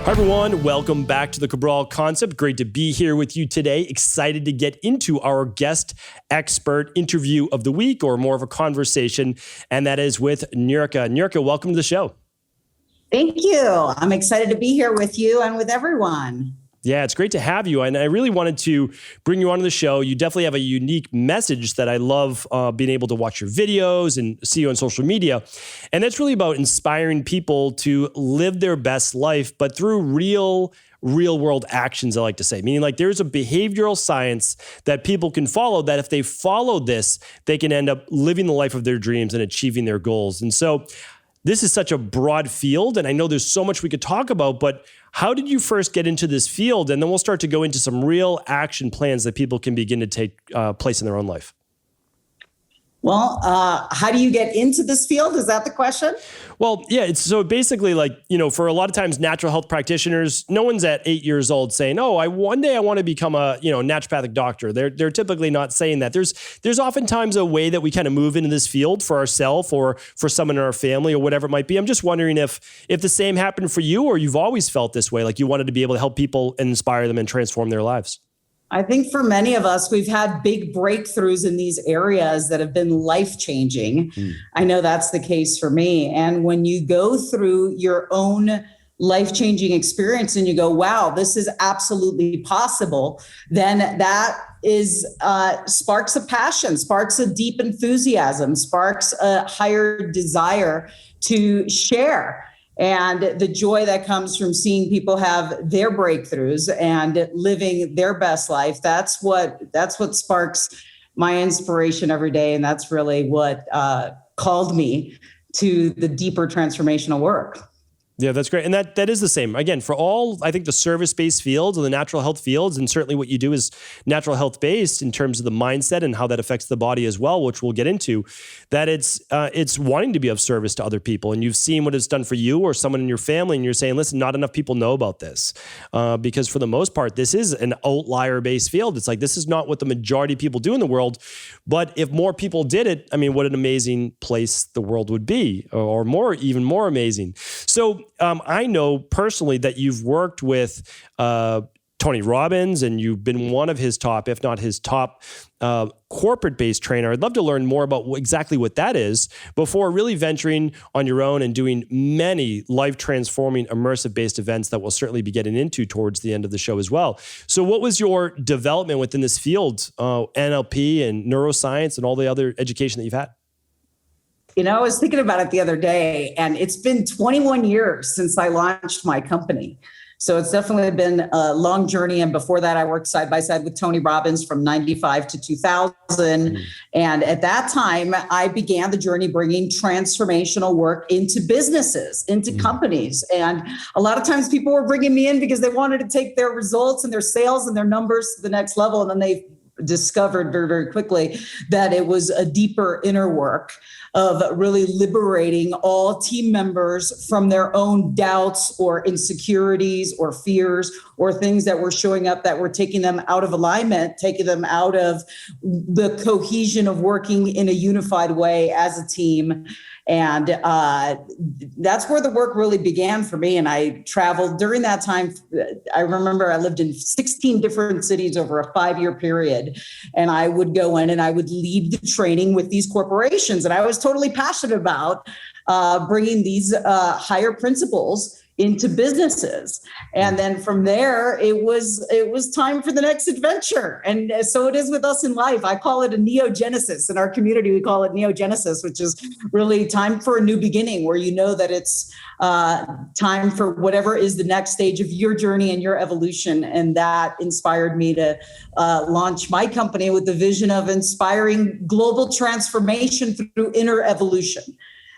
Hi, everyone. Welcome back to the Cabral Concept. Great to be here with you today. Excited to get into our guest expert interview of the week, or more of a conversation, and that is with Niurka. Niurka, welcome to the show. Thank you. I'm excited to be here with you and with everyone. Yeah, it's great to have you. And I really wanted to bring you onto the show. You definitely have a unique message that I love being able to watch your videos and see you on social media. And that's really about inspiring people to live their best life, but through real world actions, I like to say. Meaning, like, there's a behavioral science that people can follow, that if they follow this, they can end up living the life of their dreams and achieving their goals. And so this is such a broad field, and I know there's so much we could talk about, but how did you first get into this field? And then we'll start to go into some real action plans that people can begin to take place in their own life. Well, how do you get into this field? Is that the question? Well, yeah. It's so basically, like, for a lot of times natural health practitioners, no one's at 8 years old saying, "Oh, one day I want to become a naturopathic doctor." They're typically not saying that. There's oftentimes a way that we kind of move into this field for ourselves or for someone in our family or whatever it might be. I'm just wondering if the same happened for you, or you've always felt this way, like you wanted to be able to help people and inspire them and transform their lives. I think for many of us, we've had big breakthroughs in these areas that have been life-changing. I know that's the case for me. And when you go through your own life-changing experience and you go, wow, this is absolutely possible, then that is sparks a passion, sparks a deep enthusiasm, sparks a higher desire to share. And the joy that comes from seeing people have their breakthroughs and living their best life, that's what sparks my inspiration every day. And that's really what called me to the deeper transformational work. Yeah, that's great. And that is the same. Again, for all, I think, the service-based fields and the natural health fields, and certainly what you do is natural health-based in terms of the mindset and how that affects the body as well, which we'll get into, that it's wanting to be of service to other people. And you've seen what it's done for you or someone in your family, and you're saying, listen, not enough people know about this. Because for the most part, this is an outlier-based field. It's like, this is not what the majority of people do in the world. But if more people did it, I mean, what an amazing place the world would be, or even more amazing. So I know personally that you've worked with Tony Robbins, and you've been one of his top, if not his top, corporate-based trainer. I'd love to learn more about exactly what that is before really venturing on your own and doing many life-transforming, immersive-based events that we'll certainly be getting into towards the end of the show as well. So what was your development within this field, NLP and neuroscience and all the other education that you've had? I was thinking about it the other day, and it's been 21 years since I launched my company. So it's definitely been a long journey. And before that, I worked side by side with Tony Robbins from 95 to 2000. And at that time, I began the journey bringing transformational work into businesses, into companies. And a lot of times people were bringing me in because they wanted to take their results and their sales and their numbers to the next level. And then they discovered very, very quickly that it was a deeper inner work of really liberating all team members from their own doubts or insecurities or fears or things that were showing up that were taking them out of alignment, taking them out of the cohesion of working in a unified way as a team. And that's where the work really began for me. And I traveled during that time. I remember I lived in 16 different cities over a 5-year period. And I would go in and I would lead the training with these corporations. And I was totally passionate about bringing these higher principles into businesses. And then from there, it was time for the next adventure. And so it is with us in life. I call it a neogenesis. In our community, we call it neogenesis, which is really time for a new beginning, where you know that it's time for whatever is the next stage of your journey and your evolution. And that inspired me to launch my company with the vision of inspiring global transformation through inner evolution.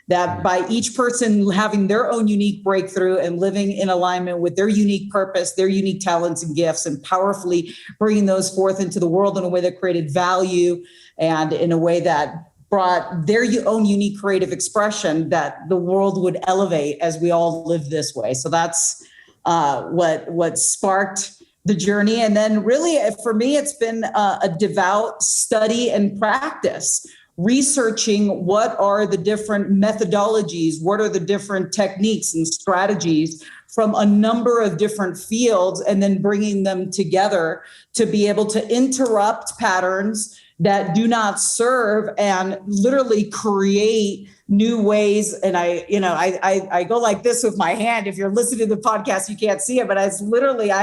That by each person having their own unique breakthrough and living in alignment with their unique purpose, their unique talents and gifts, and powerfully bringing those forth into the world in a way that created value and in a way that brought their own unique creative expression, that the world would elevate as we all live this way. So that's what sparked the journey. And then really for me, it's been a devout study and practice, researching what are the different methodologies, what are the different techniques and strategies from a number of different fields and then bringing them together to be able to interrupt patterns that do not serve and literally create new ways. And I go like this with my hand. If you're listening to the podcast, you can't see it, but I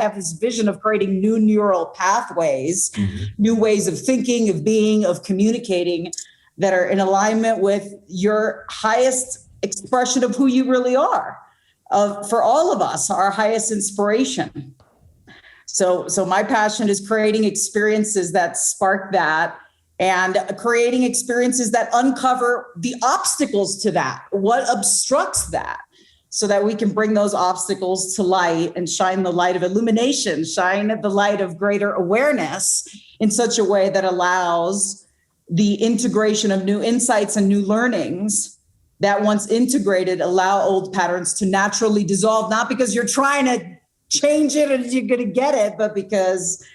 have this vision of creating new neural pathways, new ways of thinking, of being, of communicating that are in alignment with your highest expression of who you really are. For all of us, our highest inspiration. So my passion is creating experiences that spark that, and creating experiences that uncover the obstacles to that, what obstructs that, so that we can bring those obstacles to light and shine the light of illumination, shine the light of greater awareness in such a way that allows the integration of new insights and new learnings that, once integrated, allow old patterns to naturally dissolve, not because you're trying to change it and you're going to get it, but because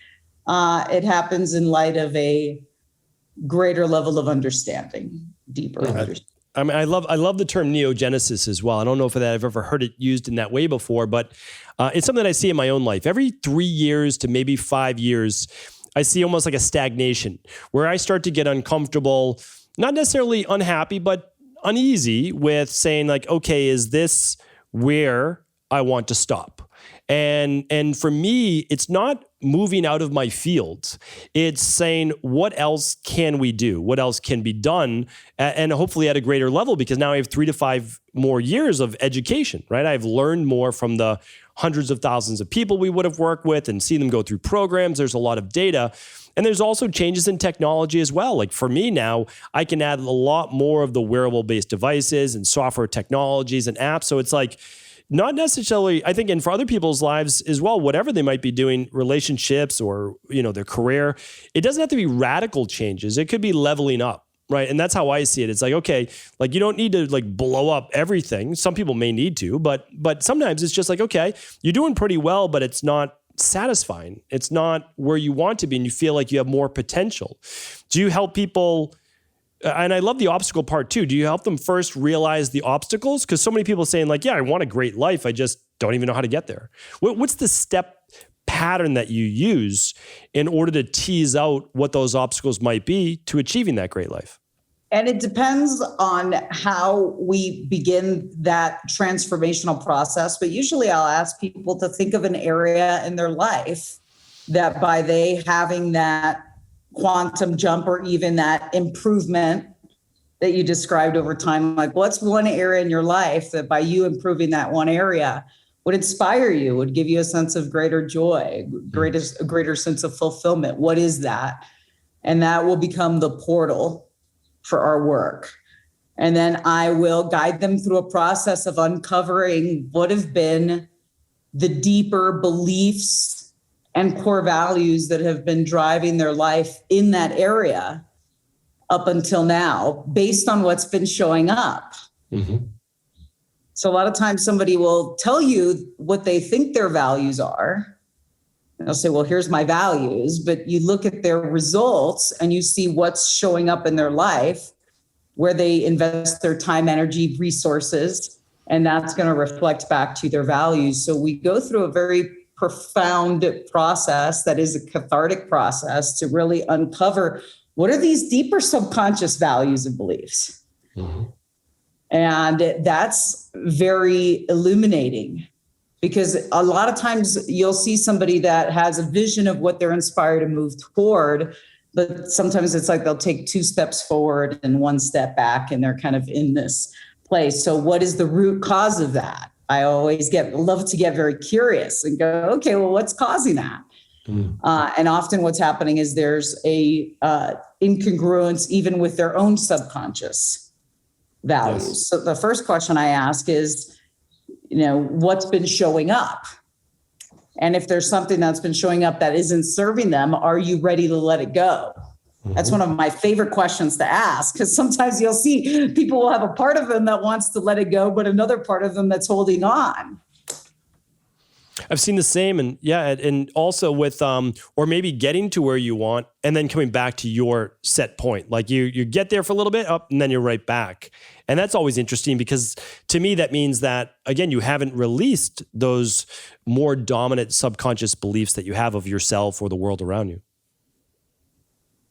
it happens in light of a greater level of understanding, deeper understanding. I mean, I love the term neogenesis as well. I don't know if I've ever heard it used in that way before, but it's something that I see in my own life. Every 3 years to maybe 5 years, I see almost like a stagnation where I start to get uncomfortable, not necessarily unhappy, but uneasy with saying like, okay, is this where I want to stop? And for me, it's not moving out of my field. It's saying, what else can we do? What else can be done? And hopefully at a greater level, because now I have 3 to 5 more years of education, right? I've learned more from the hundreds of thousands of people we would have worked with and seen them go through programs. There's a lot of data. And there's also changes in technology as well. Like for me now, I can add a lot more of the wearable-based devices and software technologies and apps. So it's like, not necessarily, I think, and for other people's lives as well, whatever they might be doing, relationships or, their career, it doesn't have to be radical changes. It could be leveling up, right? And that's how I see it. It's like, okay, like you don't need to like blow up everything. Some people may need to, but sometimes it's just like, okay, you're doing pretty well, but it's not satisfying. It's not where you want to be, and you feel like you have more potential. Do you help people? And I love the obstacle part too. Do you help them first realize the obstacles? Because so many people saying like, yeah, I want a great life. I just don't even know how to get there. What's the step pattern that you use in order to tease out what those obstacles might be to achieving that great life? And it depends on how we begin that transformational process. But usually I'll ask people to think of an area in their life that by they having that quantum jump or even that improvement that you described over time, like what's one area in your life that by you improving that one area would inspire you, would give you a sense of greater joy, a greater sense of fulfillment? What is that? And that will become the portal for our work. And then I will guide them through a process of uncovering what have been the deeper beliefs and core values that have been driving their life in that area up until now, based on what's been showing up. Mm-hmm. So a lot of times somebody will tell you what they think their values are. And they'll say, well, here's my values. But you look at their results and you see what's showing up in their life, where they invest their time, energy, resources, and that's going to reflect back to their values. So we go through a very profound process that is a cathartic process to really uncover what are these deeper subconscious values and beliefs. Mm-hmm. And that's very illuminating, because a lot of times you'll see somebody that has a vision of what they're inspired to move toward, but sometimes it's like they'll take 2 steps forward and 1 step back, and they're kind of in this place. So what is the root cause of that? I always love to get very curious and go, okay, well, what's causing that? And often what's happening is there's a incongruence even with their own subconscious values. Yes. So the first question I ask is, what's been showing up? And if there's something that's been showing up that isn't serving them, are you ready to let it go? Mm-hmm. That's one of my favorite questions to ask, because sometimes you'll see people will have a part of them that wants to let it go, but another part of them that's holding on. I've seen the same, and and also with or maybe getting to where you want and then coming back to your set point. Like you get there for a little bit up and then you're right back. And that's always interesting because to me that means that again you haven't released those more dominant subconscious beliefs that you have of yourself or the world around you.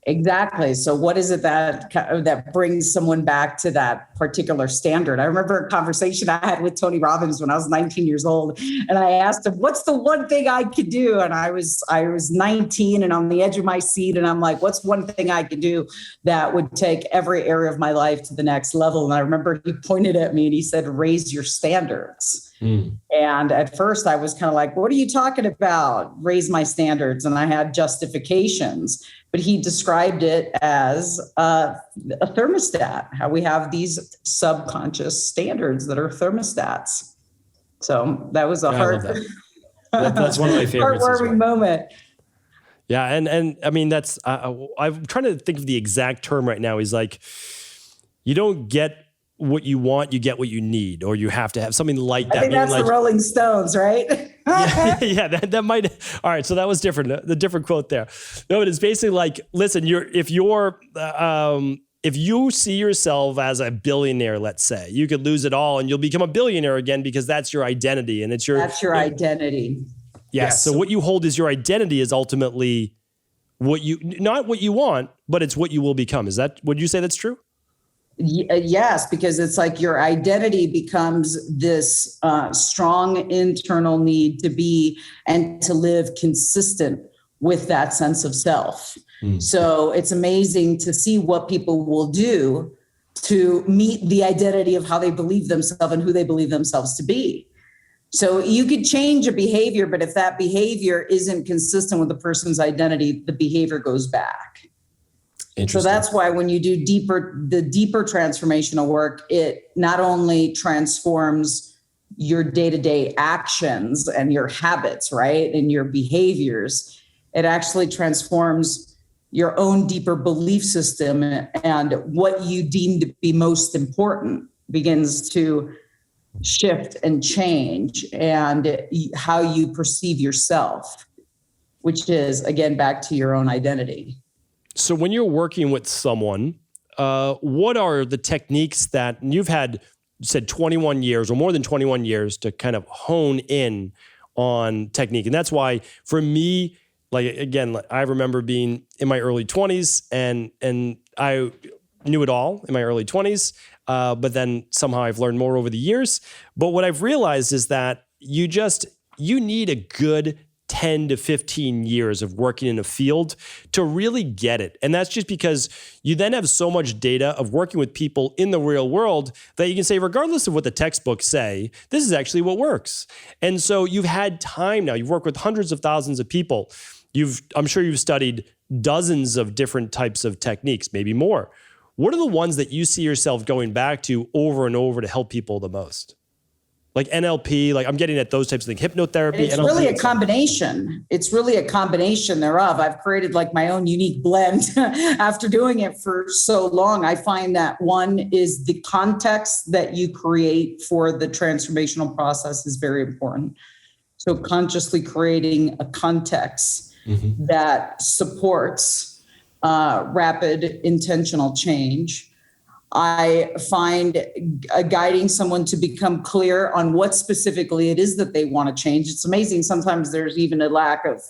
Exactly. So what is it that brings someone back to that particular standard? I remember a conversation I had with Tony Robbins when I was 19 years old, and I asked him, what's the one thing I could do? And I was 19 and on the edge of my seat. And I'm like, what's one thing I could do that would take every area of my life to the next level? And I remember he pointed at me and he said, raise your standards. And at first I was kind of like, what are you talking about? Raise my standards. And I had justifications, but he described it as a thermostat, how we have these subconscious standards that are thermostats. So that was a that's one of my favorites. Heartwarming moment. Yeah. And I mean, that's, I'm trying to think of the exact term right now. Is like, you don't get what you want, you get what you need, or you have to have something like that. I think that's like, the Rolling Stones, right? that might. All right, so that was different. The different quote there. No, it is basically like, listen, if you see yourself as a billionaire, let's say, you could lose it all and you'll become a billionaire again because that's your identity and that's your identity. Yes. So what you hold as your identity is ultimately not what you want, but it's what you will become. Would you say that's true? Yes, because it's like your identity becomes this strong internal need to be and to live consistent with that sense of self. So it's amazing to see what people will do to meet the identity of how they believe themselves and who they believe themselves to be. So you could change a behavior, but if that behavior isn't consistent with the person's identity, the behavior goes back. So that's why when you do the deeper transformational work, it not only transforms your day-to-day actions and your habits, right, and your behaviors, it actually transforms your own deeper belief system, and what you deem to be most important begins to shift and change, and how you perceive yourself, which is, again, back to your own identity. So when you're working with someone, what are the techniques that you've had, you said 21 years or more than 21 years to kind of hone in on technique? And that's why for me, like, again, I remember being in my early 20s and I knew it all in my early 20s. But then somehow I've learned more over the years. But what I've realized is that you need a good 10 to 15 years of working in a field to really get it. And that's just because you then have so much data of working with people in the real world that you can say, regardless of what the textbooks say, this is actually what works. And so you've had time now. You've worked with hundreds of thousands of people. I'm sure you've studied dozens of different types of techniques, maybe more. What are the ones that you see yourself going back to over and over to help people the most? Like NLP, like I'm getting at those types of things, hypnotherapy. And it's NLP, really a combination. It's really a combination thereof. I've created like my own unique blend after doing it for so long. I find that one is the context that you create for the transformational process is very important. So consciously creating a context that supports rapid intentional change. I find guiding someone to become clear on what specifically it is that they want to change. It's amazing. Sometimes there's even a lack of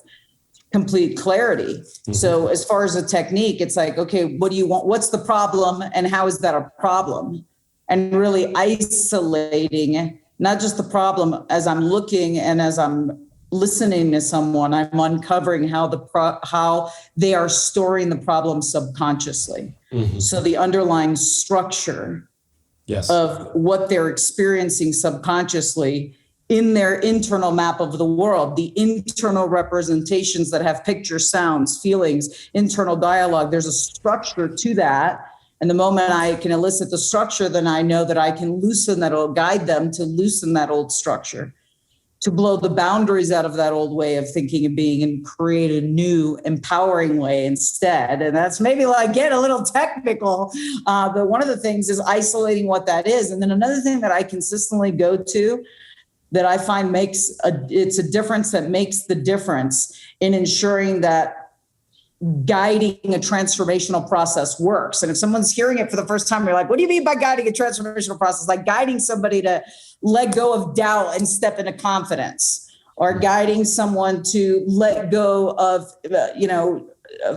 complete clarity. So as far as a technique, it's like, okay, what do you want? What's the problem? And how is that a problem? And really isolating, not just the problem as I'm looking and as I'm listening to someone, I'm uncovering how they are storing the problem subconsciously. So the underlying structure of what they're experiencing subconsciously in their internal map of the world, the internal representations that have pictures, sounds, feelings, internal dialogue, there's a structure to that. And the moment I can elicit the structure, then I know that I can loosen that, or guide them to loosen that old structure, to blow the boundaries out of that old way of thinking and being, and create a new empowering way instead. And that's maybe like get a little technical, but one of the things is isolating what that is. And then another thing that I consistently go to that I find it's a difference that makes the difference in ensuring that guiding a transformational process works. And if someone's hearing it for the first time, you're like, what do you mean by guiding a transformational process? Like guiding somebody to let go of doubt and step into confidence, or guiding someone to let go of,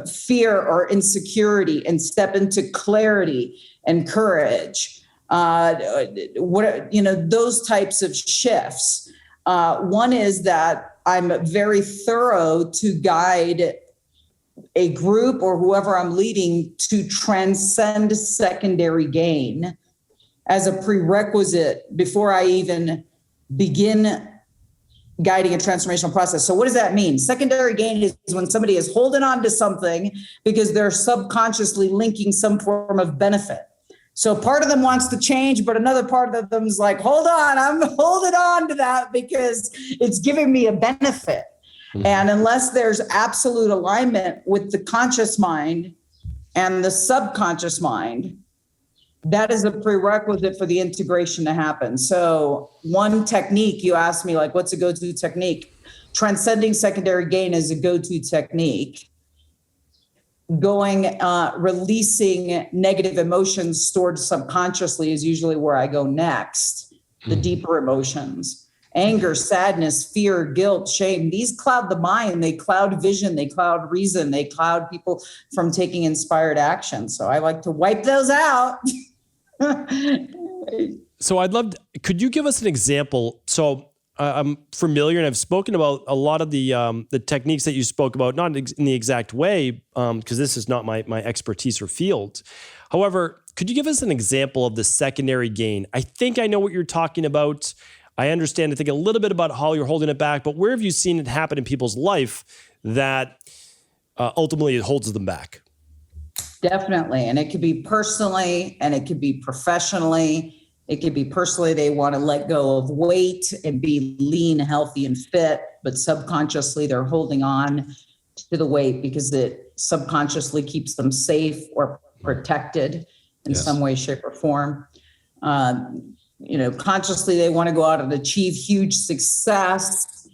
fear or insecurity and step into clarity and courage. Those types of shifts. One is that I'm very thorough to guide a group or whoever I'm leading to transcend secondary gain as a prerequisite before I even begin guiding a transformational process. So what does that mean? Secondary gain is when somebody is holding on to something because they're subconsciously linking some form of benefit. So part of them wants to change, but another part of them is like, hold on, I'm holding on to that because it's giving me a benefit. Mm-hmm. And unless there's absolute alignment with the conscious mind and the subconscious mind, that is a prerequisite for the integration to happen. So one technique, you asked me, like, what's a go-to technique? Transcending secondary gain is a go-to technique. Releasing negative emotions stored subconsciously is usually where I go next. The deeper emotions, anger, sadness, fear, guilt, shame, these cloud the mind. They cloud vision, they cloud reason, they cloud people from taking inspired action. So I like to wipe those out. So could you give us an example? So I'm familiar and I've spoken about a lot of the techniques that you spoke about, not in the exact way, because this is not my expertise or field. However, could you give us an example of the secondary gain? I think I know what you're talking about. I understand, I think a little bit about how you're holding it back, but where have you seen it happen in people's life that ultimately it holds them back? Definitely. And it could be personally and it could be professionally. It could be personally, they want to let go of weight and be lean, healthy, and fit, but subconsciously they're holding on to the weight because it subconsciously keeps them safe or protected in some way, shape, or form. Consciously they want to go out and achieve huge success,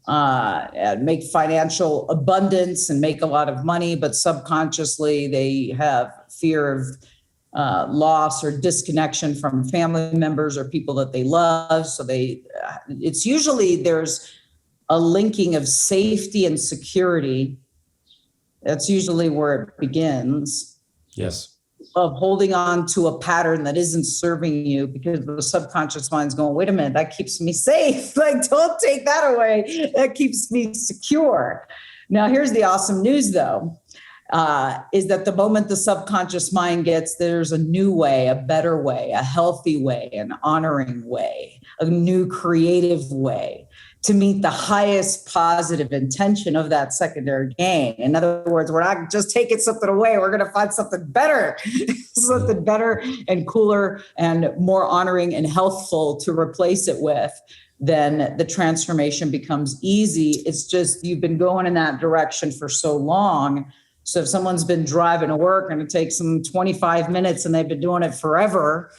and make financial abundance and make a lot of money, but subconsciously they have fear of loss or disconnection from family members or people that they love. So it's usually there's a linking of safety and security. That's usually where it begins. Yes. Of holding on to a pattern that isn't serving you because the subconscious mind's going, wait a minute, that keeps me safe. Like, don't take that away. That keeps me secure. Now, here's the awesome news, though. Is that the moment the subconscious mind gets, there's a new way, a better way, a healthy way, an honoring way, a new creative way to meet the highest positive intention of that secondary gain. In other words, we're not just taking something away, we're going to find something better, something better and cooler and more honoring and healthful to replace it with. Then the transformation becomes easy. It's just you've been going in that direction for so long. So if someone's been driving to work and it takes them 25 minutes and they've been doing it forever,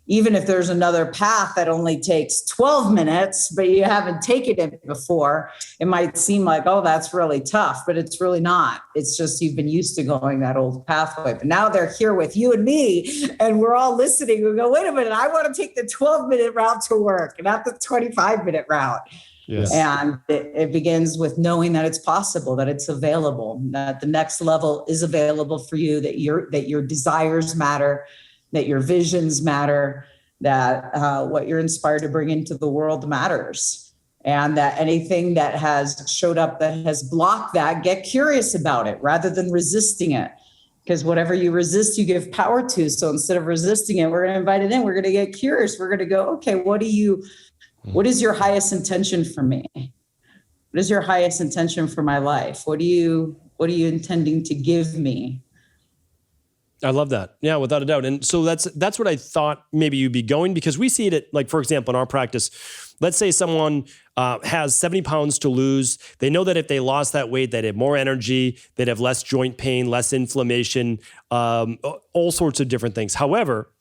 even if there's another path that only takes 12 minutes, but you haven't taken it before, it might seem like, oh, that's really tough, but it's really not. It's just you've been used to going that old pathway. But now they're here with you and me, and we're all listening. We go, wait a minute, I want to take the 12-minute route to work, not the 25-minute route. Yes. And it begins with knowing that it's possible, that it's available, that the next level is available for you, that your desires matter, that your visions matter, that what you're inspired to bring into the world matters. And that anything that has showed up that has blocked that, get curious about it rather than resisting it. Because whatever you resist, you give power to. So instead of resisting it, we're going to invite it in. We're going to get curious. We're going to go, okay, what is your highest intention for me? What is your highest intention for my life? What are you intending to give me? I love that. Yeah, without a doubt. And so that's what I thought maybe you'd be going, because we see it at, like, for example, in our practice, let's say someone has 70 pounds to lose. They know that if they lost that weight, they'd have more energy, they'd have less joint pain, less inflammation, all sorts of different things. However,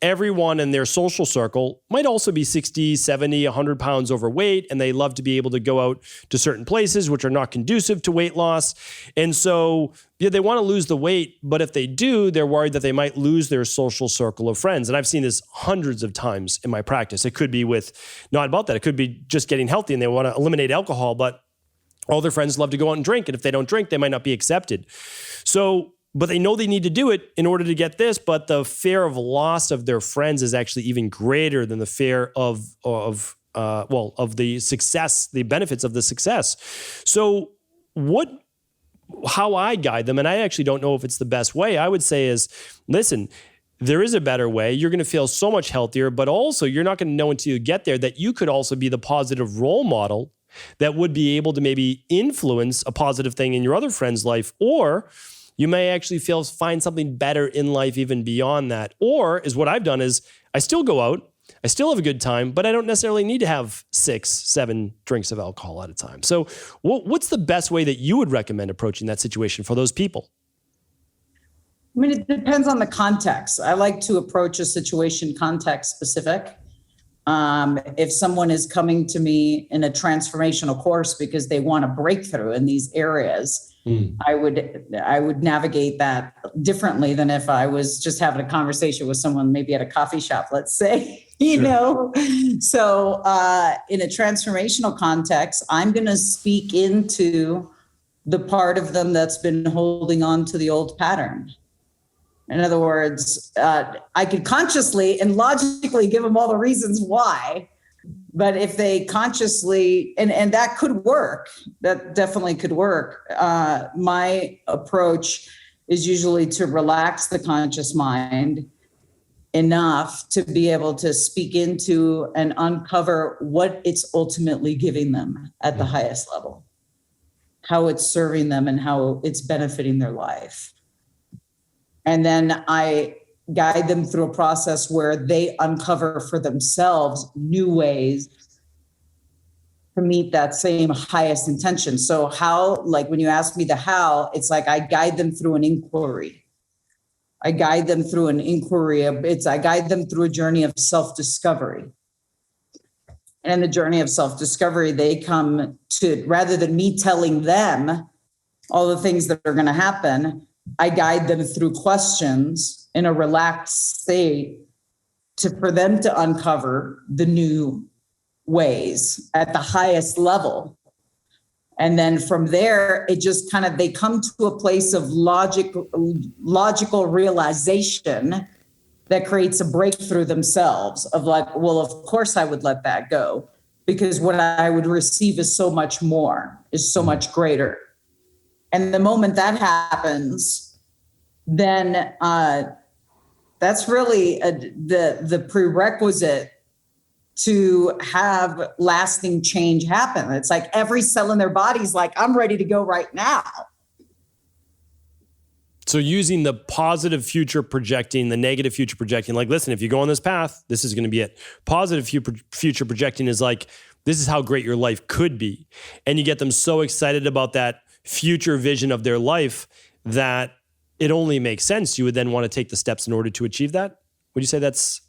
everyone in their social circle might also be 60, 70, 100 pounds overweight, and they love to be able to go out to certain places which are not conducive to weight loss. And so they want to lose the weight, but if they do, they're worried that they might lose their social circle of friends. And I've seen this hundreds of times in my practice. It could be not about that. It could be just getting healthy and they want to eliminate alcohol, but all their friends love to go out and drink. And if they don't drink, they might not be accepted. But they know they need to do it in order to get this, but the fear of loss of their friends is actually even greater than the fear of the success, the benefits of the success. So how I guide them, and I actually don't know if it's the best way, I would say is, listen, there is a better way. You're going to feel so much healthier, but also you're not going to know until you get there that you could also be the positive role model that would be able to maybe influence a positive thing in your other friend's life, or you may actually find something better in life even beyond that. Or is what I've done is I still go out, I still have a good time, but I don't necessarily need to have 6, 7 drinks of alcohol at a time. So what's the best way that you would recommend approaching that situation for those people? I mean, it depends on the context. I like to approach a situation context specific. If someone is coming to me in a transformational course because they want a breakthrough in these areas, I would navigate that differently than if I was just having a conversation with someone maybe at a coffee shop, let's say, you know. So in a transformational context, I'm going to speak into the part of them that's been holding on to the old pattern. In other words, I could consciously and logically give them all the reasons why. But if they consciously, and that could work, that definitely could work. My approach is usually to relax the conscious mind enough to be able to speak into and uncover what it's ultimately giving them at the highest level, how it's serving them and how it's benefiting their life. And then I guide them through a process where they uncover for themselves new ways to meet that same highest intention. So how, like when you ask me the how, it's like I guide them through an inquiry. I guide them through a journey of self-discovery. And in the journey of self-discovery, they come to, rather than me telling them all the things that are going to happen, I guide them through questions in a relaxed state for them to uncover the new ways at the highest level. And then from there, it just they come to a place of logical realization that creates a breakthrough themselves of like, well, of course I would let that go because what I would receive is so much more, is so much greater. And the moment that happens, then that's really the prerequisite to have lasting change happen. It's like every cell in their body's like, I'm ready to go right now. So using the positive future projecting, the negative future projecting, like, listen, if you go on this path, this is going to be it. Positive future projecting is like, this is how great your life could be. And you get them so excited about that future vision of their life that it only makes sense. You would then want to take the steps in order to achieve that. Would you say that's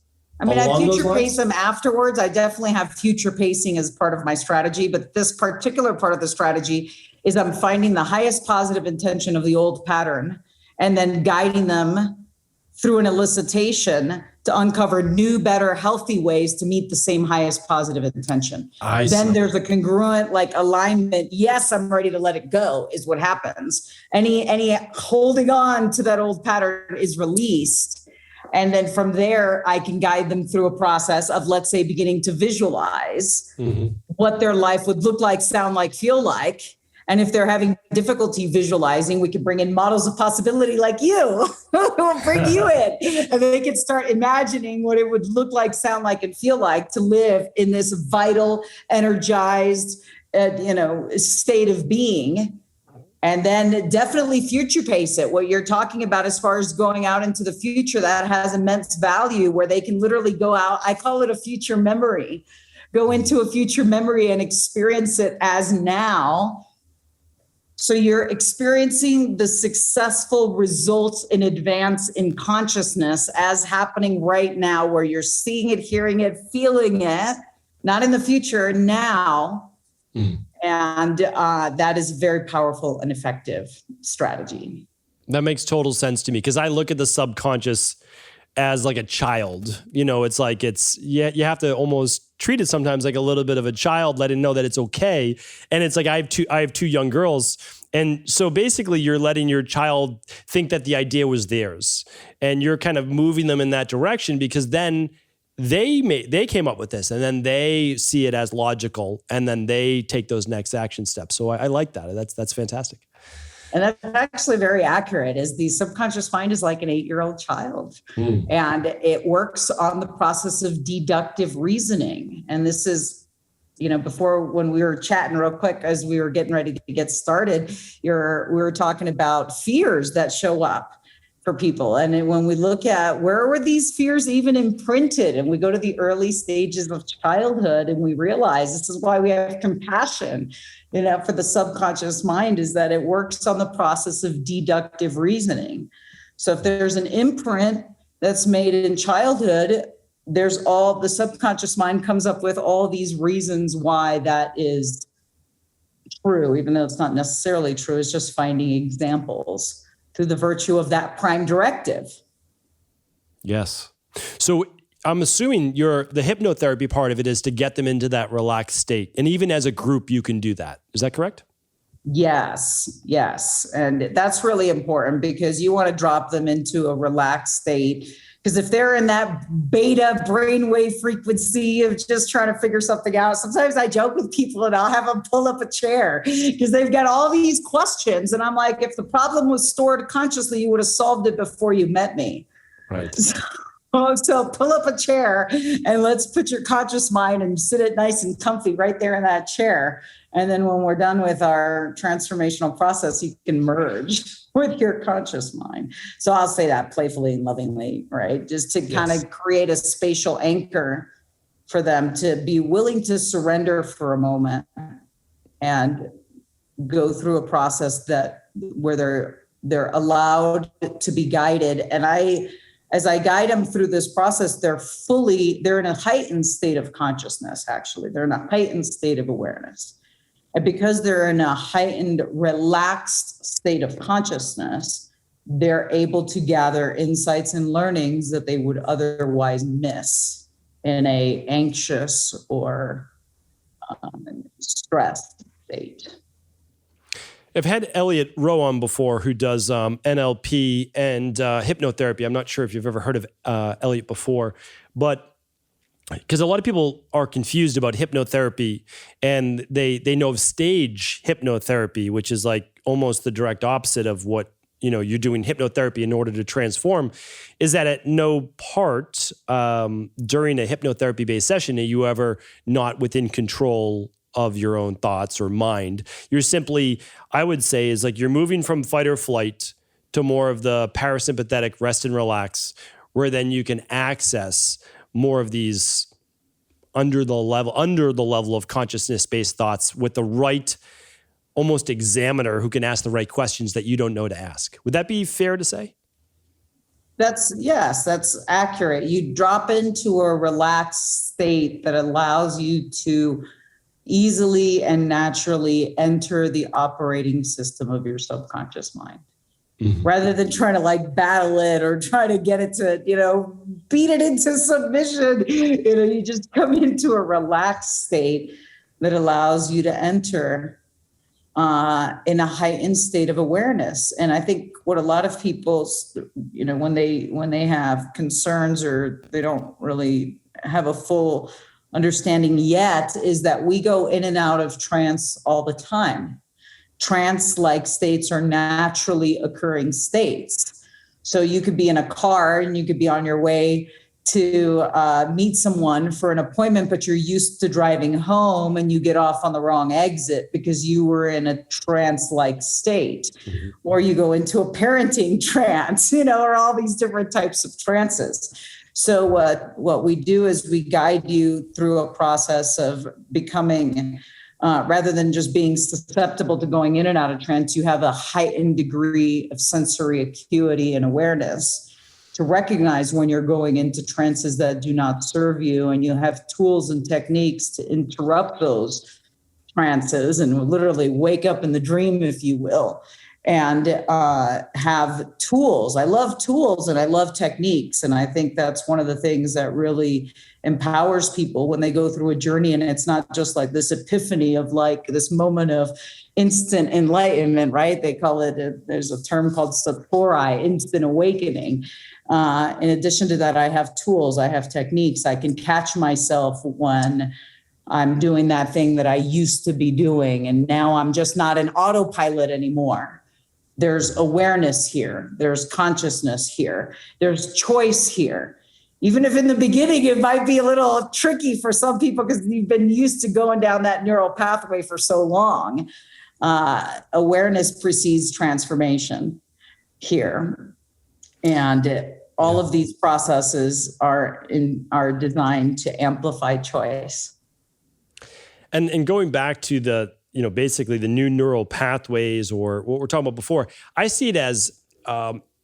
I future pace them afterwards. I definitely have future pacing as part of my strategy, but this particular part of the strategy is I'm finding the highest positive intention of the old pattern and then guiding them through an elicitation to uncover new, better, healthy ways to meet the same highest positive intention. Then there's a congruent alignment. Yes, I'm ready to let it go is what happens. Any holding on to that old pattern is released. And then from there, I can guide them through a process of, let's say, beginning to visualize what their life would look like, sound like, feel like. And if they're having difficulty visualizing, we can bring in models of possibility like you. We'll bring you in. And they can start imagining what it would look like, sound like, and feel like to live in this vital, energized, state of being. And then definitely future pace it. What you're talking about as far as going out into the future, that has immense value where they can literally go out. I call it a future memory. Go into a future memory and experience it as now So you're experiencing the successful results in advance in consciousness as happening right now, where you're seeing it, hearing it, feeling it, not in the future, now. And that is a very powerful and effective strategy. That makes total sense to me, because I look at the subconscious as like a child. It's like you have to almost treat it sometimes like a little bit of a child, letting it know that it's okay. And it's like I have two young girls. And so basically you're letting your child think that the idea was theirs, and you're kind of moving them in that direction, because then they came up with this, and then they see it as logical, and then they take those next action steps. So I like that. That's fantastic. And that's actually very accurate, is the subconscious mind is like an 8-year-old child. And it works on the process of deductive reasoning. And this is, before, when we were chatting real quick, as we were getting ready to get started, we were talking about fears that show up for people. And when we look at where were these fears even imprinted, and we go to the early stages of childhood, and we realize this is why we have compassion, for the subconscious mind, is that it works on the process of deductive reasoning. So if there's an imprint that's made in childhood, the subconscious mind comes up with all these reasons why that is true, even though it's not necessarily true. It's just finding examples through the virtue of that prime directive. Yes. So I'm assuming the hypnotherapy part of it is to get them into that relaxed state. And even as a group, you can do that. Is that correct? Yes. And that's really important, because you want to drop them into a relaxed state. Because if they're in that beta brainwave frequency of just trying to figure something out, sometimes I joke with people and I'll have them pull up a chair because they've got all these questions. And I'm like, if the problem was stored consciously, you would have solved it before you met me. Right. So pull up a chair and let's put your conscious mind and sit it nice and comfy right there in that chair. And then when we're done with our transformational process, you can merge with your conscious mind. So I'll say that playfully and lovingly, right? Just to kind of create a spatial anchor for them to be willing to surrender for a moment and go through a process where they're allowed to be guided. And as I guide them through this process, they're in a heightened state of consciousness, actually. They're in a heightened state of awareness. And because they're in a heightened, relaxed state of consciousness, they're able to gather insights and learnings that they would otherwise miss in a anxious or stressed state. I've had Elliot Rowe on before, who does NLP and hypnotherapy. I'm not sure if you've ever heard of Elliot before, but because a lot of people are confused about hypnotherapy, and they know of stage hypnotherapy, which is like almost the direct opposite of what you're doing hypnotherapy in order to transform, is that at no part during a hypnotherapy-based session are you ever not within control of your own thoughts or mind. You're simply, I would say, is like you're moving from fight or flight to more of the parasympathetic rest and relax, where then you can access more of these under the level of consciousness-based thoughts with the right almost examiner who can ask the right questions that you don't know to ask. Would that be fair to say? That's accurate. You drop into a relaxed state that allows you to easily and naturally enter the operating system of your subconscious mind. Rather than trying to battle it or try to get it to, beat it into submission, you just come into a relaxed state that allows you to enter in a heightened state of awareness. And I think what a lot of people, when they have concerns or they don't really have a full understanding yet, is that we go in and out of trance all the time. Trance-like states are naturally occurring states. So you could be in a car and you could be on your way to meet someone for an appointment, but you're used to driving home and you get off on the wrong exit because you were in a trance-like state. Or you go into a parenting trance, or all these different types of trances. So what we do is we guide you through a process of becoming rather than just being susceptible to going in and out of trance, you have a heightened degree of sensory acuity and awareness to recognize when you're going into trances that do not serve you. And you have tools and techniques to interrupt those trances and literally wake up in the dream, if you will, and have tools. I love tools and I love techniques. And I think that's one of the things that really empowers people when they go through a journey. And it's not just like this epiphany of like this moment of instant enlightenment, right? They call it, there's a term called satori, instant awakening. In addition to that, I have tools, I have techniques. I can catch myself when I'm doing that thing that I used to be doing. And now I'm just not an autopilot anymore. There's awareness here. There's consciousness here. There's choice here. Even if in the beginning, it might be a little tricky for some people because you've been used to going down that neural pathway for so long. Awareness precedes transformation here. And all of these processes are designed to amplify choice. And going back to the, basically the new neural pathways or what we're talking about before, I see it as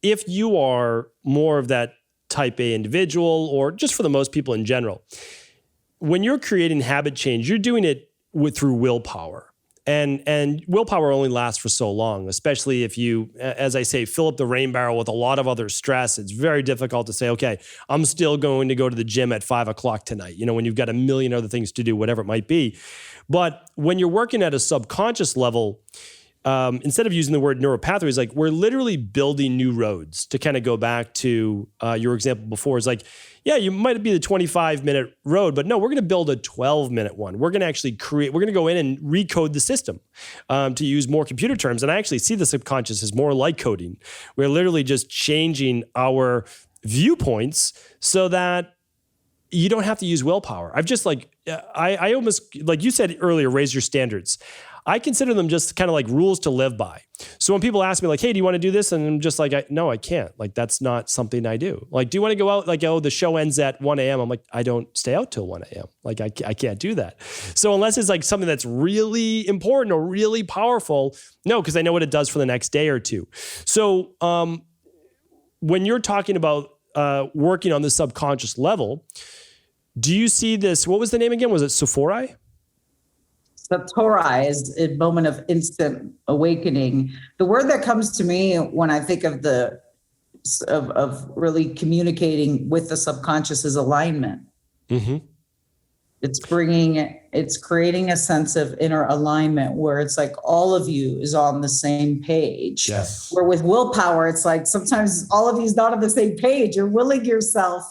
if you are more of that type A individual, or just for the most people in general, when you're creating habit change, you're doing it through willpower. And willpower only lasts for so long, especially if you, as I say, fill up the rain barrel with a lot of other stress. It's very difficult to say, okay, I'm still going to go to the gym at 5 o'clock tonight, when you've got a million other things to do, whatever it might be. But when you're working at a subconscious level, instead of using the word neuropathways, like we're literally building new roads. To kind of go back to your example before, is like, yeah, you might be the 25-minute road, but no, we're going to build a 12-minute one. We're going to actually we're going to go in and recode the system, to use more computer terms. And I actually see the subconscious as more like coding. We're literally just changing our viewpoints so that you don't have to use willpower. I've just I almost, like you said earlier, raise your standards. I consider them just kind of like rules to live by. So when people ask me like, hey, do you want to do this? And I'm just like, no, I can't. Like, that's not something I do. Like, do you want to go out? Like, oh, the show ends at 1 a.m. I'm like, I don't stay out till 1 a.m. Like, I can't do that. So unless it's like something that's really important or really powerful, no, because I know what it does for the next day or two. So when you're talking about working on the subconscious level, do you see this? What was the name again? Was it Satori? Satori is a moment of instant awakening. The word that comes to me when I think of of really communicating with the subconscious is alignment. Mm-hmm. It's creating a sense of inner alignment where it's like all of you is on the same page. Yes. Where with willpower, it's like sometimes all of you is not on the same page. You're willing yourself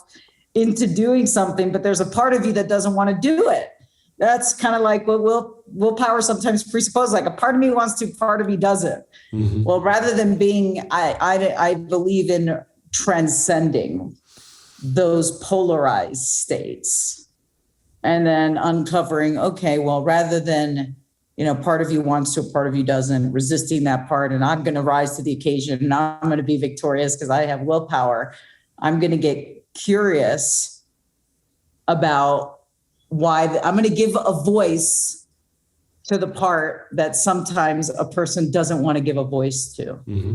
into doing something, but there's a part of you that doesn't want to do it. That's kind of like what willpower sometimes presupposes. Like a part of me wants to, part of me doesn't. Mm-hmm. Well, rather than being, I believe in transcending those polarized states and then uncovering, okay, well, rather than, part of you wants to, part of you doesn't, resisting that part. And I'm going to rise to the occasion and I'm going to be victorious because I have willpower. I'm going to get curious about why I'm going to give a voice to the part that sometimes a person doesn't want to give a voice to. Mm-hmm.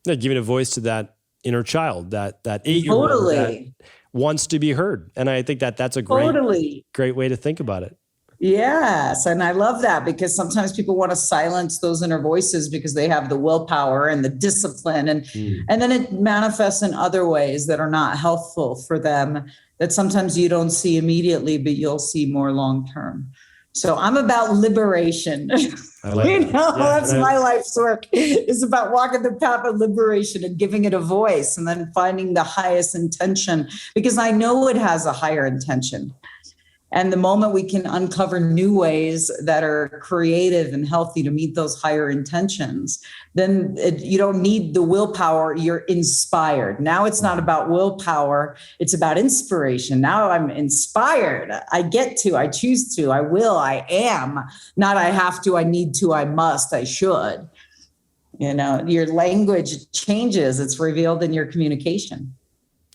Yeah, giving a voice to that inner child, that 8-year-old that wants to be heard. And I think that's a great way to think about it. Yes. And I love that because sometimes people want to silence those inner voices because they have the willpower and the discipline. And then it manifests in other ways that are not healthful for them, that sometimes you don't see immediately, but you'll see more long-term. So I'm about liberation. That's my life's work. It's about walking the path of liberation and giving it a voice and then finding the highest intention because I know it has a higher intention. And the moment we can uncover new ways that are creative and healthy to meet those higher intentions, then you don't need the willpower, you're inspired. Now it's not about willpower, it's about inspiration. Now I'm inspired. I get to, I choose to, I will, I am. Not I have to, I need to, I must, I should. Your language changes, it's revealed in your communication.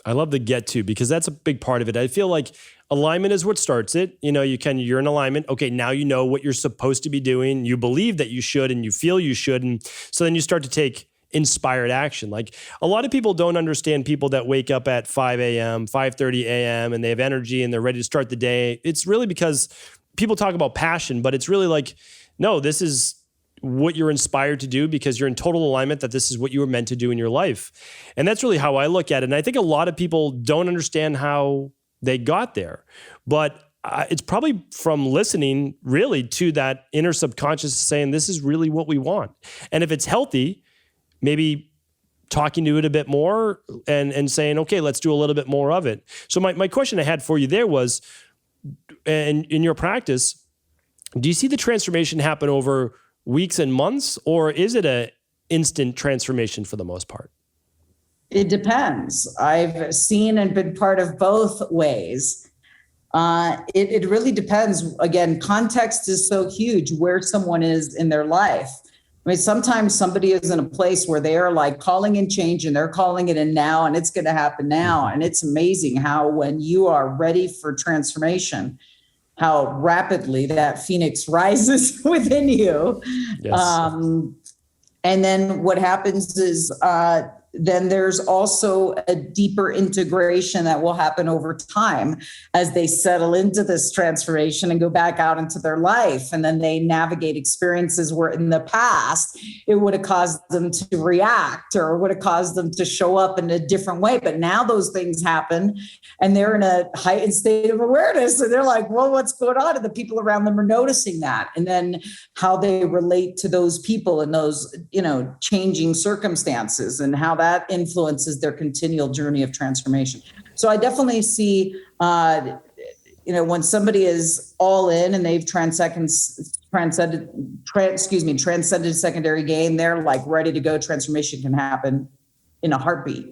I love the get to, because that's a big part of it. I feel like alignment is what starts it. You're in alignment. Okay, now you know what you're supposed to be doing. You believe that you should and you feel you should. And so then you start to take inspired action. Like, a lot of people don't understand people that wake up at 5 a.m., 5:30 a.m. and they have energy and they're ready to start the day. It's really because people talk about passion, but it's really like, no, this is what you're inspired to do because you're in total alignment that this is what you were meant to do in your life. And that's really how I look at it. And I think a lot of people don't understand how they got there, but it's probably from listening really to that inner subconscious saying, this is really what we want. And if it's healthy, maybe talking to it a bit more and saying, okay, let's do a little bit more of it. So my question I had for you there was, and in your practice, do you see the transformation happen over weeks and months, or is it an instant transformation for the most part? It depends. I've seen and been part of both ways. It really depends. Again, context is so huge where someone is in their life. I mean, sometimes somebody is in a place where they are like calling in change and they're calling it in now, and it's going to happen now. And it's amazing how when you are ready for transformation, how rapidly that phoenix rises within you. Yes. And then what happens is then there's also a deeper integration that will happen over time as they settle into this transformation and go back out into their life. And then they navigate experiences where in the past, it would have caused them to react or would have caused them to show up in a different way. But now those things happen and they're in a heightened state of awareness. And they're like, well, what's going on? And the people around them are noticing that. And then how they relate to those people and those, changing circumstances and how that influences their continual journey of transformation. So I definitely see, when somebody is all in and they've transcended secondary gain, they're like ready to go. Transformation can happen in a heartbeat.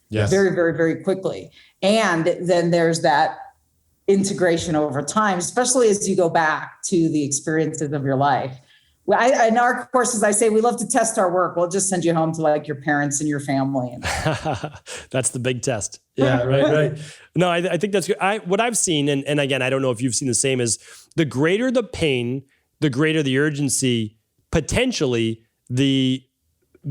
Yes. Very, very, very quickly. And then there's that integration over time, especially as you go back to the experiences of your life. In our courses, I say we love to test our work. We'll just send you home to like your parents and your family. That's the big test. Yeah, right. No, I think that's good. What I've seen, and again, I don't know if you've seen the same, is the greater the pain, the greater the urgency, potentially the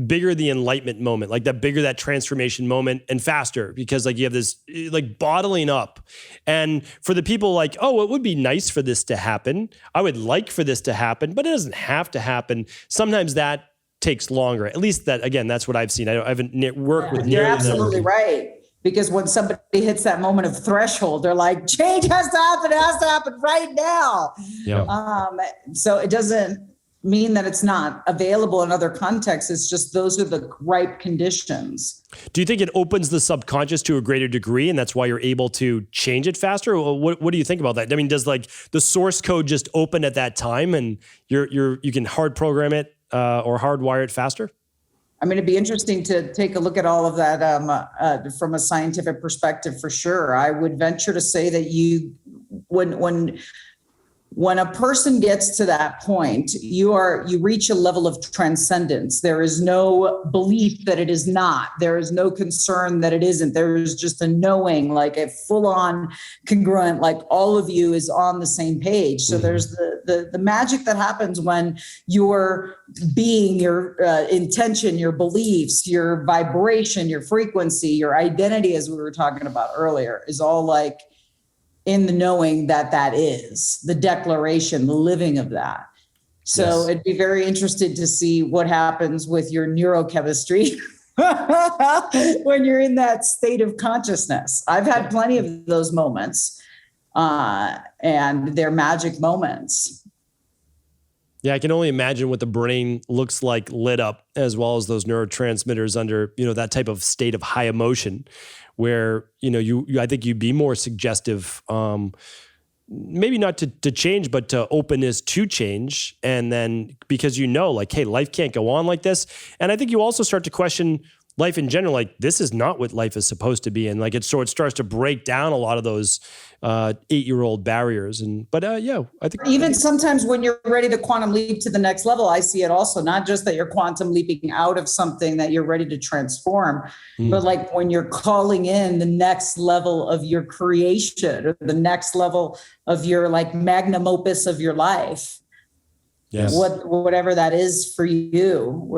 bigger the enlightenment moment, like that bigger that transformation moment and faster, because like you have this like bottling up. And for the people like, oh, it would be nice for this to happen. I would like for this to happen, but it doesn't have to happen. Sometimes that takes longer. At least that's what I've seen. I haven't worked with. You're absolutely right. Because when somebody hits that moment of threshold, they're like, change has to happen. It has to happen right now. Yeah. So it doesn't mean that it's not available in other contexts. It's just those are the ripe conditions. Do you think it opens the subconscious to a greater degree and that's why you're able to change it faster? Or what do you think about that? I mean, does like the source code just open at that time and you can hard program it or hardwire it faster? I mean, it'd be interesting to take a look at all of that from a scientific perspective for sure. I would venture to say that when a person gets to that point, you reach a level of transcendence. There is no belief that it is not. There is no concern that it isn't. There is just a knowing, like a full-on congruent, like all of you is on the same page. So there's the magic that happens when your being, your intention, your beliefs, your vibration, your frequency, your identity, as we were talking about earlier, is all like in the knowing that is the declaration, the living of that. So yes. It'd be very interested to see what happens with your neurochemistry when you're in that state of consciousness. I've had plenty of those moments and they're magic moments. Yeah, I can only imagine what the brain looks like lit up, as well as those neurotransmitters under, that type of state of high emotion, where I think you'd be more suggestive, maybe not to change, but to openness to change, and then because like, hey, life can't go on like this, and I think you also start to question life in general, like this is not what life is supposed to be. And like it starts to break down a lot of those 8-year-old barriers. But I think even sometimes when you're ready to quantum leap to the next level, I see it also, not just that you're quantum leaping out of something that you're ready to transform, but like when you're calling in the next level of your creation or the next level of your like magnum opus of your life. Yes. Whatever that is for you,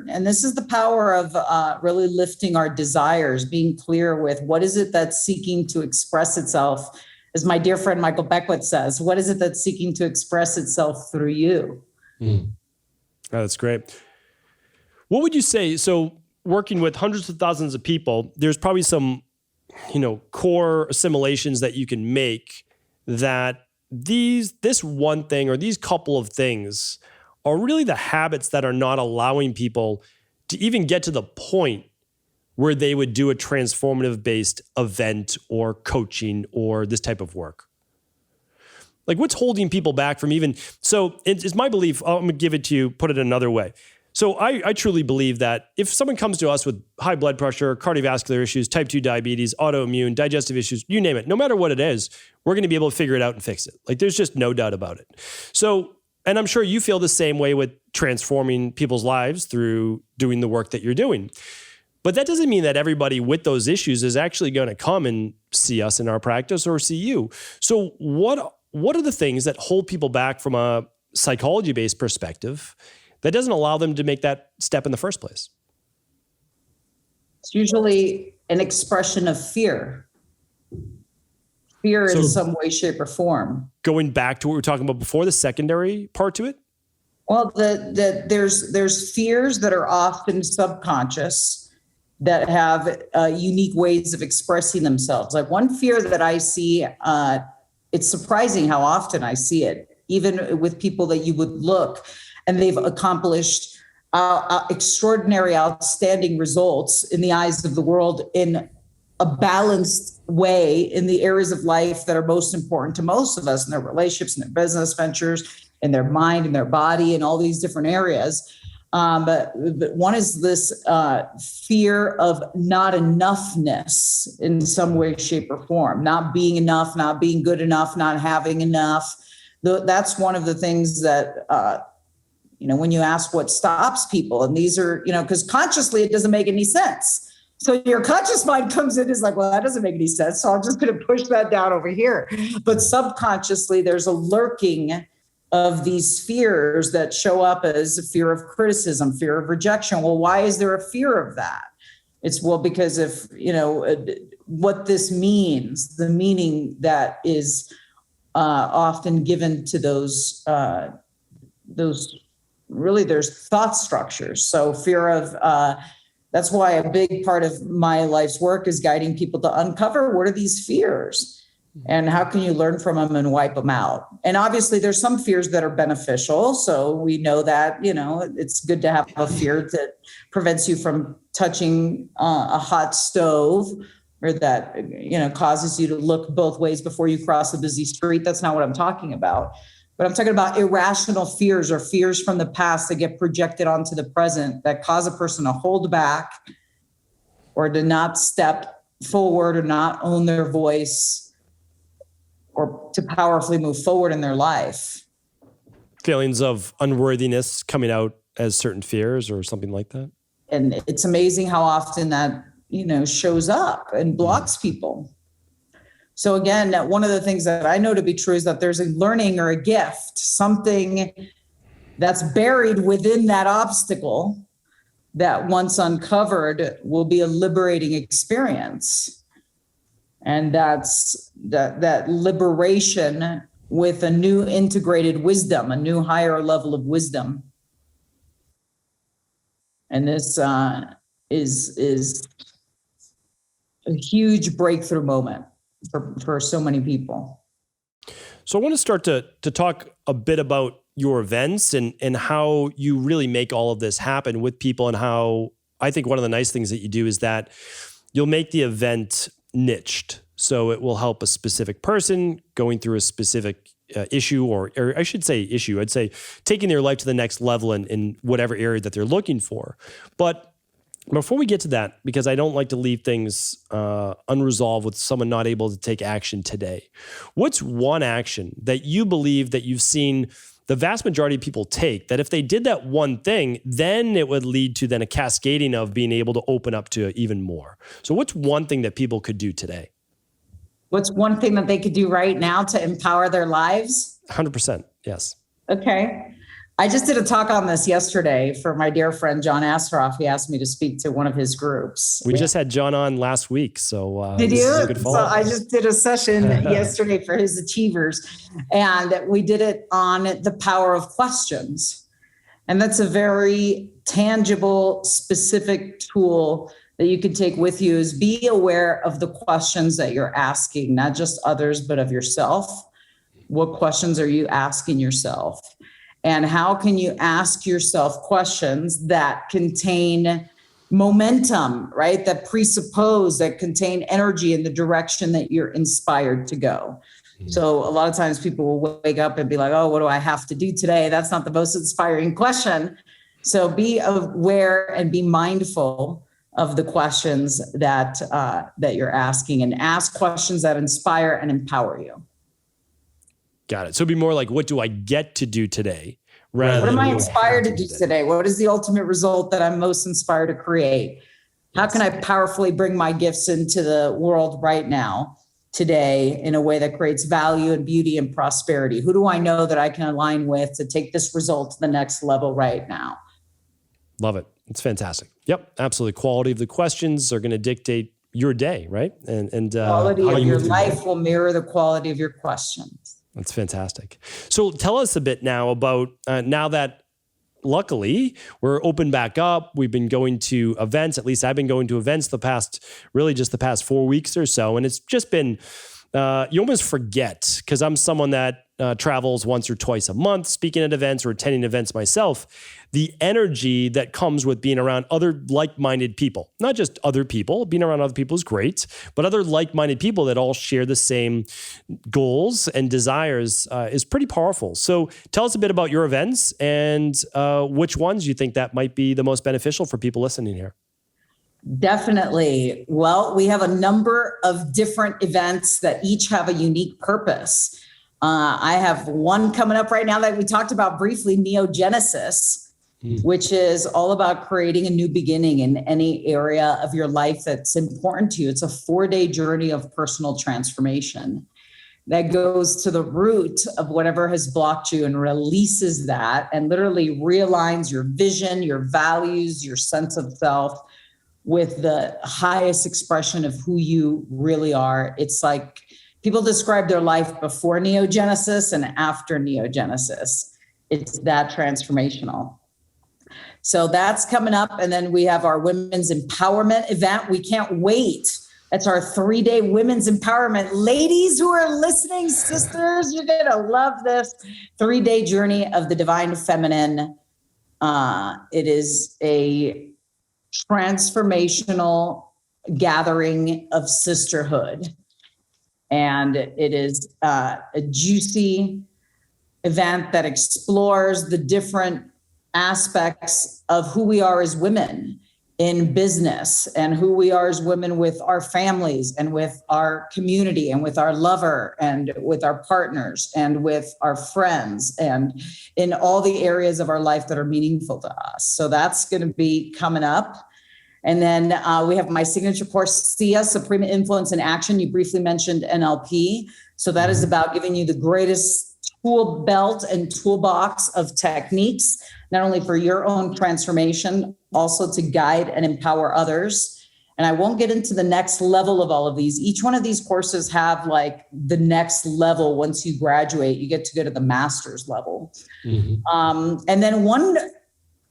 and this is the power of really lifting our desires, being clear with what is it that's seeking to express itself. As my dear friend Michael Beckwith says, what is it that's seeking to express itself through you? Oh, that's great. What would you say? So working with hundreds of thousands of people, there's probably some, core assimilations that you can make that this one thing or these couple of things are really the habits that are not allowing people to even get to the point where they would do a transformative based event or coaching or this type of work. Like what's holding people back from even, so it's my belief, I'm gonna give it to you, put it another way. So I truly believe that if someone comes to us with high blood pressure, cardiovascular issues, type 2 diabetes, autoimmune, digestive issues, you name it, no matter what it is, we're going to be able to figure it out and fix it. Like there's just no doubt about it. So, and I'm sure you feel the same way with transforming people's lives through doing the work that you're doing. But that doesn't mean that everybody with those issues is actually going to come and see us in our practice or see you. So what are the things that hold people back from a psychology-based perspective that doesn't allow them to make that step in the first place? It's usually an expression of fear. Fear in some way, shape, or form. Going back to what we were talking about before, the secondary part to it? Well, there's fears that are often subconscious that have unique ways of expressing themselves. Like one fear that I see, it's surprising how often I see it, even with people that you would look and they've accomplished extraordinary, outstanding results in the eyes of the world in a balanced way in the areas of life that are most important to most of us, in their relationships, in their business ventures, in their mind, in their body, in all these different areas. But one is this fear of not enoughness in some way, shape, or form, not being enough, not being good enough, not having enough. That's one of the things that when you ask what stops people, and these are, because consciously it doesn't make any sense. So your conscious mind comes in, is like, well, that doesn't make any sense. So I'm just going to push that down over here. But subconsciously, there's a lurking of these fears that show up as a fear of criticism, fear of rejection. Well, why is there a fear of that? It's because of, what this means, the meaning that is often given to those really, there's thought structures. So fear of, that's why a big part of my life's work is guiding people to uncover what are these fears and how can you learn from them and wipe them out. And obviously there's some fears that are beneficial. So we know that, it's good to have a fear that prevents you from touching a hot stove, or that, causes you to look both ways before you cross a busy street. That's not what I'm talking about. But I'm talking about irrational fears or fears from the past that get projected onto the present that cause a person to hold back or to not step forward or not own their voice or to powerfully move forward in their life. Feelings of unworthiness coming out as certain fears or something like that. And it's amazing how often that, shows up and blocks people. So again, one of the things that I know to be true is that there's a learning or a gift, something that's buried within that obstacle that once uncovered will be a liberating experience. And that's that liberation with a new integrated wisdom, a new higher level of wisdom. And this is a huge breakthrough moment for so many people. So I want to start to talk a bit about your events and how you really make all of this happen with people, and how I think one of the nice things that you do is that you'll make the event niched. So it will help a specific person going through a specific issue, or I should say issue, I'd say taking their life to the next level in whatever area that they're looking for. But Before we get to that, because I don't like to leave things unresolved with someone not able to take action today, what's one action that you believe that you've seen the vast majority of people take, that if they did that one thing, then it would lead to then a cascading of being able to open up to even more? So what's one thing that people could do today? What's one thing that they could do right now to empower their lives? 100%. Yes. Okay. I just did a talk on this yesterday for my dear friend, John Asseroff. He asked me to speak to one of his groups. We just had John on last week. So did you? Is a good so I just did a session yesterday for his achievers, and we did it on the power of questions. And that's a very tangible, specific tool that you can take with you, is be aware of the questions that you're asking, not just others, but of yourself. What questions are you asking yourself? And how can you ask yourself questions that contain momentum, right? That presuppose, that contain energy in the direction that you're inspired to go. So a lot of times people will wake up and be like, oh, what do I have to do today? That's not the most inspiring question. So be aware and be mindful of the questions that you're asking, and ask questions that inspire and empower you. Got it. So it'd be more like, what do I get to do today? What am I inspired to do today? What is the ultimate result that I'm most inspired to create? How can I powerfully bring my gifts into the world right now, today, in a way that creates value and beauty and prosperity? Who do I know that I can align with to take this result to the next level right now? Love it. It's fantastic. Yep, absolutely. Quality of the questions are going to dictate your day, right? And quality of your life will mirror the quality of your questions. That's fantastic. So tell us a bit now about now that luckily we're open back up. We've been going to events. At least I've been going to events the past 4 weeks or so. And it's just been, you almost forget, because I'm someone that travels once or twice a month, speaking at events or attending events myself, the energy that comes with being around other like-minded people. Not just other people, being around other people is great, but other like-minded people that all share the same goals and desires is pretty powerful. So tell us a bit about your events and which ones you think that might be the most beneficial for people listening here. Definitely. Well, we have a number of different events that each have a unique purpose. I have one coming up right now that we talked about briefly, Neogenesis, which is all about creating a new beginning in any area of your life that's important to you. It's a 4-day journey of personal transformation that goes to the root of whatever has blocked you and releases that and literally realigns your vision, your values, your sense of self with the highest expression of who you really are. It's like people describe their life before Neogenesis and after Neogenesis. It's that transformational. So that's coming up. And then we have our women's empowerment event. We can't wait. That's our 3-day women's empowerment. Ladies who are listening, sisters, you're going to love this 3-day journey of the divine feminine. It is a transformational gathering of sisterhood. And it is a juicy event that explores the different aspects of who we are as women in business and who we are as women with our families and with our community and with our lover and with our partners and with our friends and in all the areas of our life that are meaningful to us. So that's going to be coming up. And then we have my signature course, SIA, Supreme Influence in Action. You briefly mentioned NLP. So that is about giving you the greatest tool belt and toolbox of techniques, not only for your own transformation, also to guide and empower others. And I won't get into the next level of all of these. Each one of these courses have like the next level. Once you graduate, you get to go to the master's level. And then one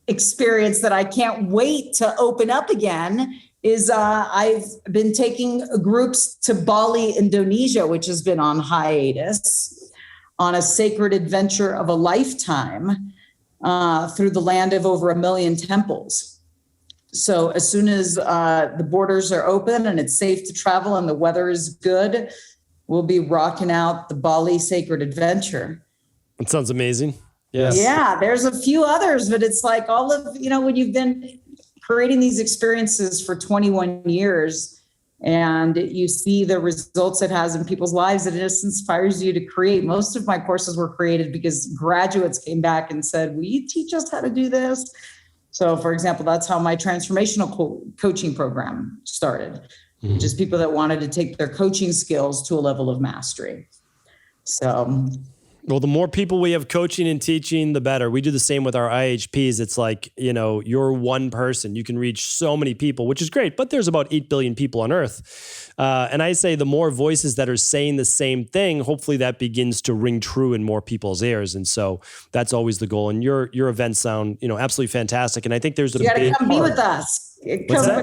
experience that I can't wait to open up again is I've been taking groups to Bali, Indonesia, which has been on hiatus, on a sacred adventure of a lifetime through the land of over 1 million temples. So as soon as the borders are open and it's safe to travel and the weather is good, we'll be rocking out the Bali sacred adventure. That sounds amazing. Yes. Yeah, there's a few others, but it's like all of, when you've been creating these experiences for 21 years and you see the results it has in people's lives, it just inspires you to create. Most of my courses were created because graduates came back and said, will you teach us how to do this? So for example, that's how my transformational coaching program started. Just people that wanted to take their coaching skills to a level of mastery. So, well, the more people we have coaching and teaching, the better. We do the same with our IHPs. It's like, you're one person. You can reach so many people, which is great, but there's about 8 billion people on Earth. And I say the more voices that are saying the same thing, hopefully that begins to ring true in more people's ears. And so that's always the goal. And your events sound, absolutely fantastic. And I think there's you got to come be with us.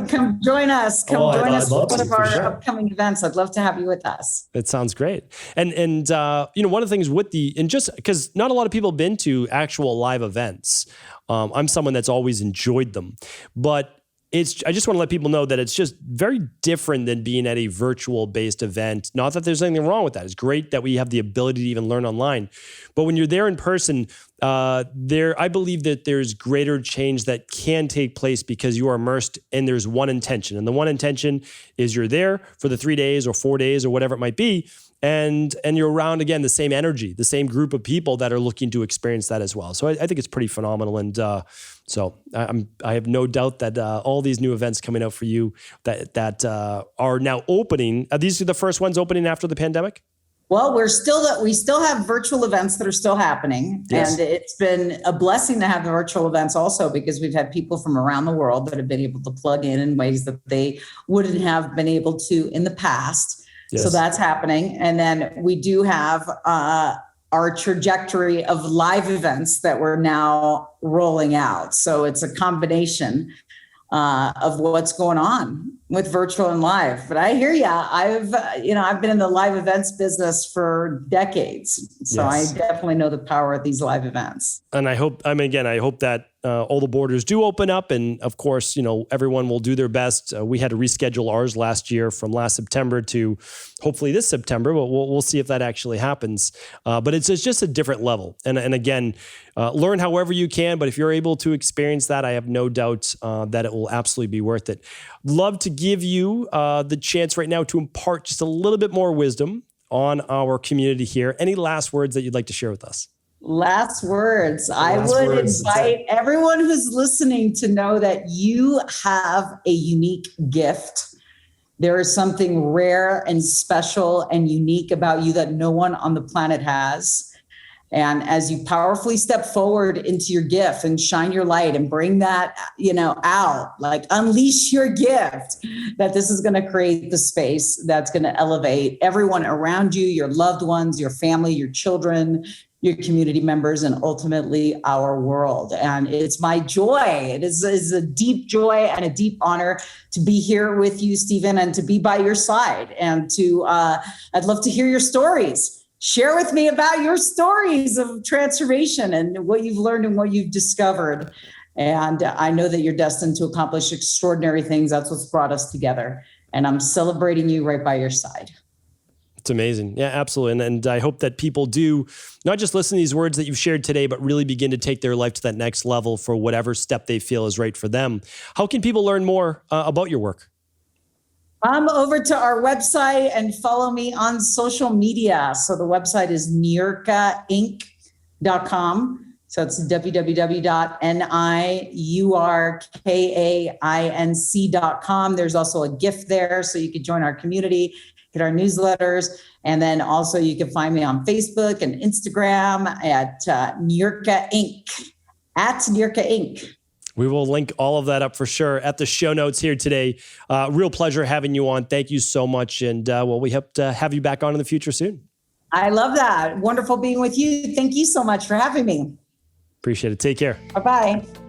Come join us. Come join us for one of our upcoming events. I'd love to have you with us. That sounds great. And one of the things with just because not a lot of people have been to actual live events. I'm someone that's always enjoyed them, but I just want to let people know that it's just very different than being at a virtual based event. Not that there's anything wrong with that. It's great that we have the ability to even learn online, but when you're there in person, I believe that there's greater change that can take place because you are immersed and there's one intention. And the one intention is you're there for the 3 days or 4 days or whatever it might be. And you're around, again, the same energy, the same group of people that are looking to experience that as well. So I think it's pretty phenomenal. And so I have no doubt that all these new events coming out for you that are now opening, are these the first ones opening after the pandemic? Well, we still have virtual events that are still happening. Yes. And it's been a blessing to have the virtual events also because we've had people from around the world that have been able to plug in ways that they wouldn't have been able to in the past. Yes. So that's happening. And then we do have our trajectory of live events that we're now rolling out. So it's a combination of what's going on with virtual and live. But I hear you. I've been in the live events business for decades. So yes. I definitely know the power of these live events. And I hope that all the borders do open up. And of course, everyone will do their best. We had to reschedule ours last year from last September to hopefully this September, but we'll see if that actually happens. But it's just a different level. And again, learn however you can, but if you're able to experience that, I have no doubt that it will absolutely be worth it. Love to give you the chance right now to impart just a little bit more wisdom on our community here. Any last words that you'd like to share with us? Last words. I would invite everyone who's listening to know that you have a unique gift. There is something rare and special and unique about you that no one on the planet has. And as you powerfully step forward into your gift and shine your light and bring that, out, like unleash your gift, that this is going to create the space that's going to elevate everyone around you, your loved ones, your family, your children, your community members, and ultimately our world. And it's my joy. It is a deep joy and a deep honor to be here with you, Stephen, and to be by your side. And I'd love to hear your stories. Share with me about your stories of transformation and what you've learned and what you've discovered. And I know that you're destined to accomplish extraordinary things. That's what's brought us together. And I'm celebrating you right by your side. It's amazing. Yeah, absolutely. And I hope that people do not just listen to these words that you've shared today, but really begin to take their life to that next level for whatever step they feel is right for them. How can people learn more about your work? Come over to our website and follow me on social media. So the website is niurkainc.com. So it's www.niurkainc.com. There's also a gift there, so you can join our community, get our newsletters. And then also you can find me on Facebook and Instagram at Niurka Inc. At Niurka Inc. We will link all of that up for sure at the show notes here today. Real pleasure having you on. Thank you so much. And we hope to have you back on in the future soon. I love that. Wonderful being with you. Thank you so much for having me. Appreciate it. Take care. Bye-bye.